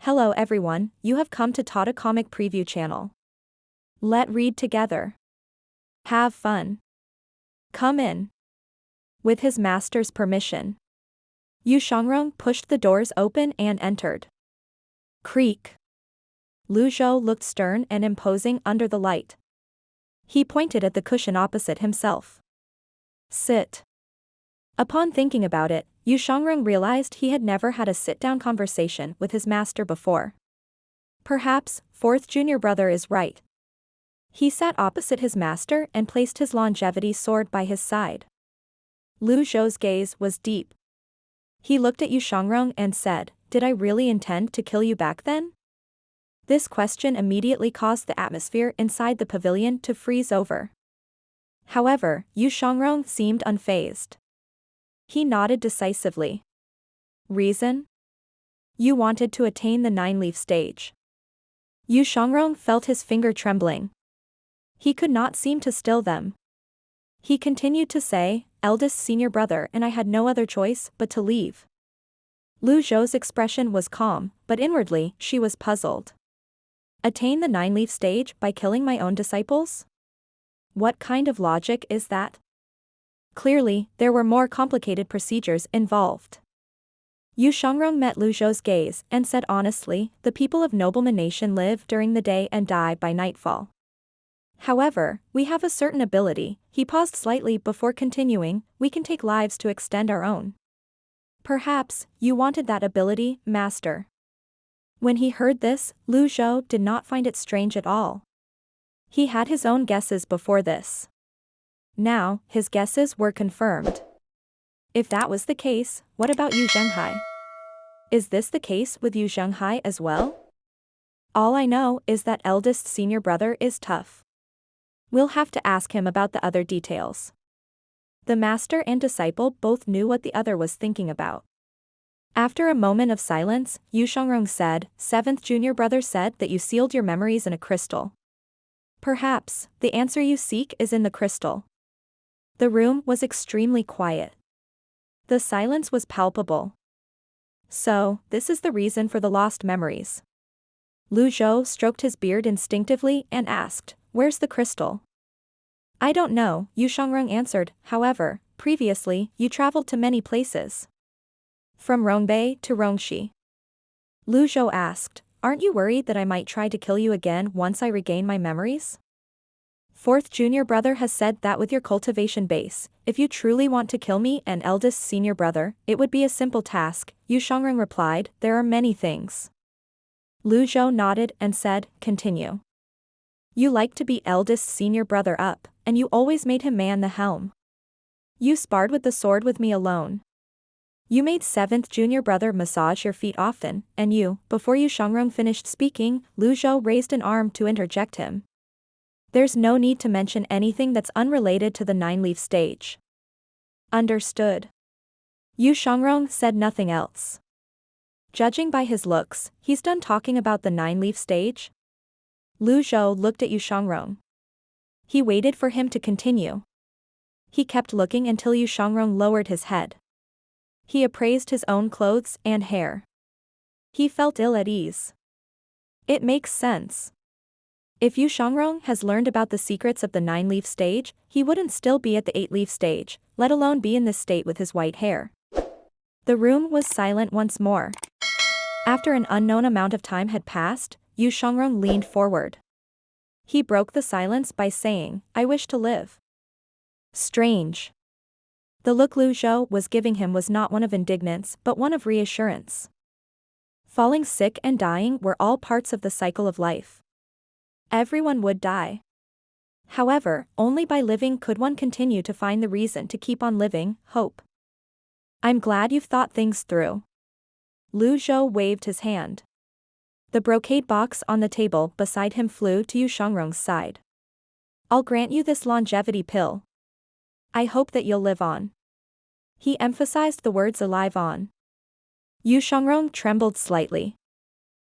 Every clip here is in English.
Hello everyone, you have come to Tata Comic Preview channel. Let read together. Have fun. Come in. With his master's permission, Yu Shangrong pushed the doors open and entered. Creak. Lu Zhou looked stern and imposing under the light. He pointed at the cushion opposite himself. Sit. Upon thinking about it, Yu Shangrong realized he had never had a sit-down conversation with his master before. Perhaps, fourth junior brother is right. He sat opposite his master and placed his longevity sword by his side. Lu Zhou's gaze was deep. He looked at Yu Shangrong and said, "Did I really intend to kill you back then?" This question immediately caused the atmosphere inside the pavilion to freeze over. However, Yu Shangrong seemed unfazed. He nodded decisively. Reason? You wanted to attain the 9-leaf stage. Yu Shangrong felt his finger trembling. He could not seem to still them. He continued to say, "Eldest senior brother, and I had no other choice but to leave." Lu Zhou's expression was calm, but inwardly, she was puzzled. Attain the 9-leaf stage by killing my own disciples? What kind of logic is that? Clearly, there were more complicated procedures involved. Yu Shangrong met Lu Zhou's gaze and said honestly, "The people of nobleman nation live during the day and die by nightfall. However, we have a certain ability." He paused slightly before continuing, "We can take lives to extend our own. Perhaps, you wanted that ability, master." When he heard this, Lu Zhou did not find it strange at all. He had his own guesses before this. Now, his guesses were confirmed. If that was the case, what about you Zhenghai? Is this the case with you Zhenghai as well? All I know is that eldest senior brother is tough. We'll have to ask him about the other details. The master and disciple both knew what the other was thinking about. After a moment of silence, Yu Shangrong said, "Seventh junior brother said that you sealed your memories in a crystal. Perhaps, the answer you seek is in the crystal." The room was extremely quiet. The silence was palpable. So, this is the reason for the lost memories. Lu Zhou stroked his beard instinctively and asked, "Where's the crystal?" "I don't know," Yu Shangrong answered, "however, previously, you traveled to many places. From Rongbei to Rongxi." Lu Zhou asked, "Aren't you worried that I might try to kill you again once I regain my memories?" "Fourth junior brother has said that with your cultivation base, if you truly want to kill me and eldest senior brother, it would be a simple task," Yu Shangrong replied, "There are many things." Lu Zhou nodded and said, "Continue." "You like to beat eldest senior brother up, and you always made him man the helm. You sparred with the sword with me alone. You made seventh junior brother massage your feet often, and you," before Yu Shangrong finished speaking, Lu Zhou raised an arm to interject him. "There's no need to mention anything that's unrelated to the 9-leaf stage." "Understood." Yu Shangrong said nothing else. Judging by his looks, he's done talking about the 9-leaf stage? Lu Zhou looked at Yu Shangrong. He waited for him to continue. He kept looking until Yu Shangrong lowered his head. He appraised his own clothes and hair. He felt ill at ease. It makes sense. If Yu Shangrong has learned about the secrets of the 9-leaf stage, he wouldn't still be at the 8-leaf stage, let alone be in this state with his white hair. The room was silent once more. After an unknown amount of time had passed, Yu Shangrong leaned forward. He broke the silence by saying, "I wish to live." Strange. The look Lu Zhou was giving him was not one of indignance but one of reassurance. Falling sick and dying were all parts of the cycle of life. Everyone would die. However, only by living could one continue to find the reason to keep on living, hope. "I'm glad you've thought things through." Lu Zhou waved his hand. The brocade box on the table beside him flew to Yu Shangrong's side. "I'll grant you this longevity pill. I hope that you'll live on." He emphasized the words "alive on." Yu Shangrong trembled slightly.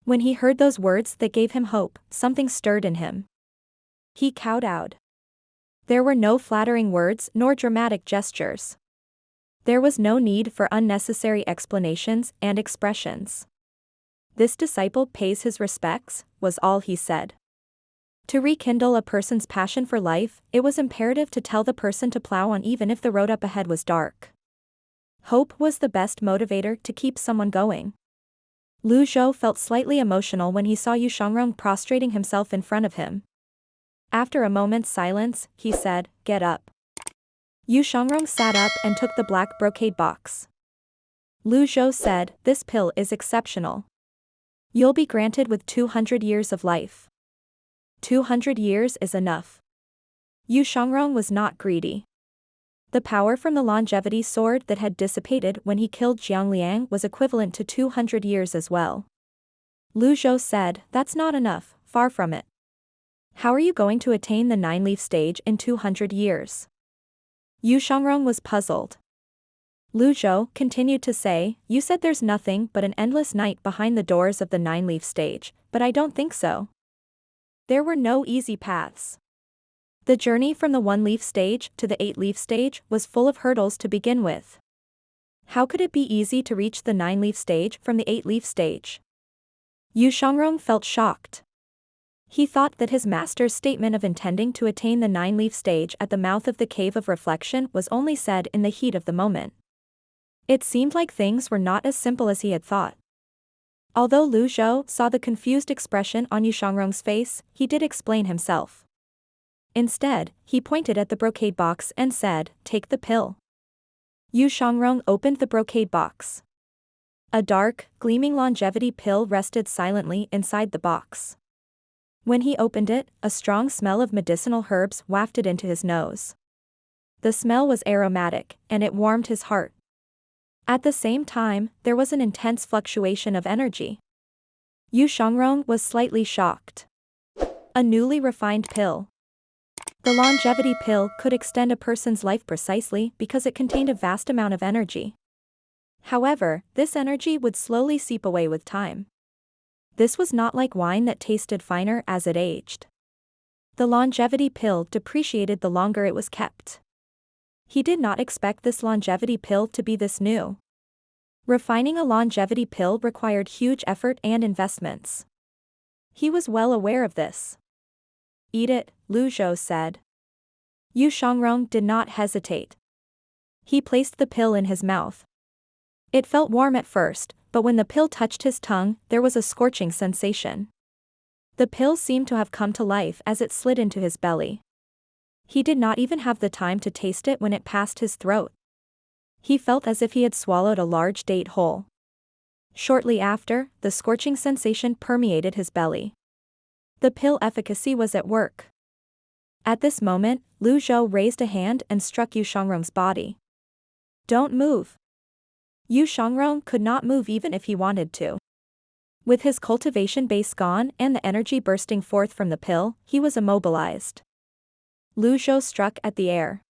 When he heard those words that gave him hope, something stirred in him. He kowtowed. There were no flattering words nor dramatic gestures. There was no need for unnecessary explanations and expressions. "This disciple pays his respects," was all he said. To rekindle a person's passion for life, it was imperative to tell the person to plow on even if the road up ahead was dark. Hope was the best motivator to keep someone going. Zhou felt slightly emotional when he saw Yu Shangrong prostrating himself in front of him. After a moment's silence, he said, "Get up." Yu Shangrong sat up and took the black brocade box. Zhou said, "This pill is exceptional. You'll be granted with 200 years of life. 200 years is enough." Yu Shangrong was not greedy. The power from the longevity sword that had dissipated when he killed Jiang Liang was equivalent to 200 years as well. Zhou said, "That's not enough, far from it. How are you going to attain the 9-leaf stage in 200 years? Yu Shangrong was puzzled. Zhou continued to say, "You said there's nothing but an endless night behind the doors of the 9-leaf stage, but I don't think so. There were no easy paths. The journey from the 1-leaf stage to the 8-leaf stage was full of hurdles to begin with. How could it be easy to reach the 9-leaf stage from the 8-leaf stage?" Yu Shangrong felt shocked. He thought that his master's statement of intending to attain the 9-leaf stage at the mouth of the Cave of Reflection was only said in the heat of the moment. It seemed like things were not as simple as he had thought. Although Zhou saw the confused expression on Yu Shangrong's face, he did explain himself. Instead, he pointed at the brocade box and said, "Take the pill." Yu Shangrong opened the brocade box. A dark, gleaming longevity pill rested silently inside the box. When he opened it, a strong smell of medicinal herbs wafted into his nose. The smell was aromatic, and it warmed his heart. At the same time, there was an intense fluctuation of energy. Yu Shangrong was slightly shocked. A newly refined pill. The longevity pill could extend a person's life precisely because it contained a vast amount of energy. However, this energy would slowly seep away with time. This was not like wine that tasted finer as it aged. The longevity pill depreciated the longer it was kept. He did not expect this longevity pill to be this new. Refining a longevity pill required huge effort and investments. He was well aware of this. "Eat it," Zhou said. Yu Shangrong did not hesitate. He placed the pill in his mouth. It felt warm at first, but when the pill touched his tongue, there was a scorching sensation. The pill seemed to have come to life as it slid into his belly. He did not even have the time to taste it when it passed his throat. He felt as if he had swallowed a large date whole. Shortly after, the scorching sensation permeated his belly. The pill efficacy was at work. At this moment, Zhou raised a hand and struck Yu Shangrong's body. "Don't move." Yu Shangrong could not move even if he wanted to. With his cultivation base gone and the energy bursting forth from the pill, he was immobilized. Zhou struck at the air.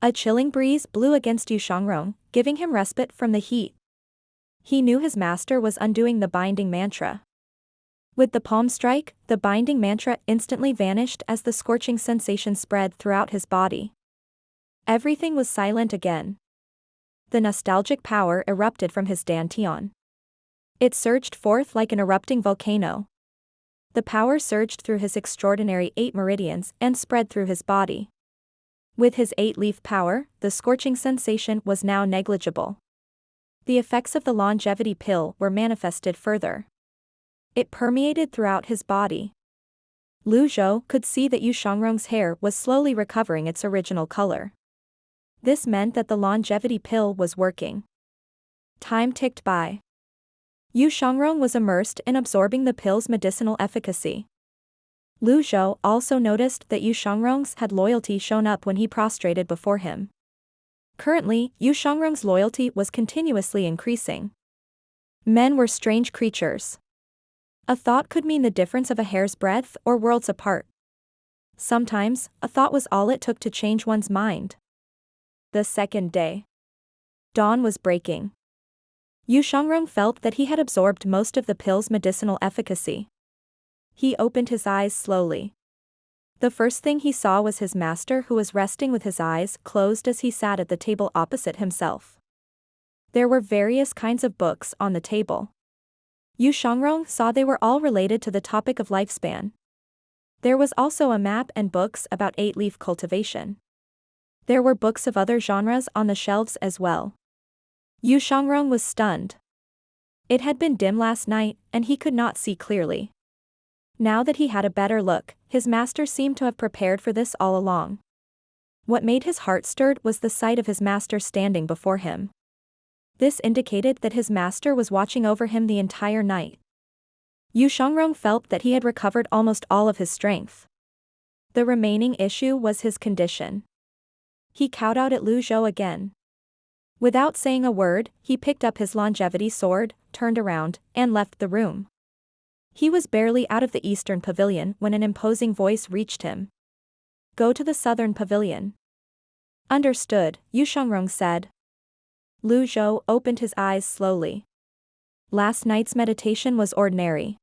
A chilling breeze blew against Yu Shangrong, giving him respite from the heat. He knew his master was undoing the binding mantra. With the palm strike, the binding mantra instantly vanished as the scorching sensation spread throughout his body. Everything was silent again. The nostalgic power erupted from his dantian. It surged forth like an erupting volcano. The power surged through his extraordinary 8 meridians and spread through his body. With his 8-leaf power, the scorching sensation was now negligible. The effects of the longevity pill were manifested further. It permeated throughout his body. Zhou could see that Yu Shangrong's hair was slowly recovering its original color. This meant that the longevity pill was working. Time ticked by. Yu Shangrong was immersed in absorbing the pill's medicinal efficacy. Zhou also noticed that Yu Shangrong's had loyalty shown up when he prostrated before him. Currently, Yu Shangrong's loyalty was continuously increasing. Men were strange creatures. A thought could mean the difference of a hair's breadth or worlds apart. Sometimes, a thought was all it took to change one's mind. The second day. Dawn was breaking. Yu Shangrong felt that he had absorbed most of the pill's medicinal efficacy. He opened his eyes slowly. The first thing he saw was his master, who was resting with his eyes closed as he sat at the table opposite himself. There were various kinds of books on the table. Yu Shangrong saw they were all related to the topic of lifespan. There was also a map and books about 8-leaf cultivation. There were books of other genres on the shelves as well. Yu Shangrong was stunned. It had been dim last night, and he could not see clearly. Now that he had a better look, his master seemed to have prepared for this all along. What made his heart stirred was the sight of his master standing before him. This indicated that his master was watching over him the entire night. Yu Shangrong felt that he had recovered almost all of his strength. The remaining issue was his condition. He cowed out at Lu Zhou again. Without saying a word, he picked up his longevity sword, turned around, and left the room. He was barely out of the eastern pavilion when an imposing voice reached him. Go to the southern pavilion. Understood, Yu Shangrong said. Lu Zhou opened his eyes slowly. Last night's meditation was ordinary.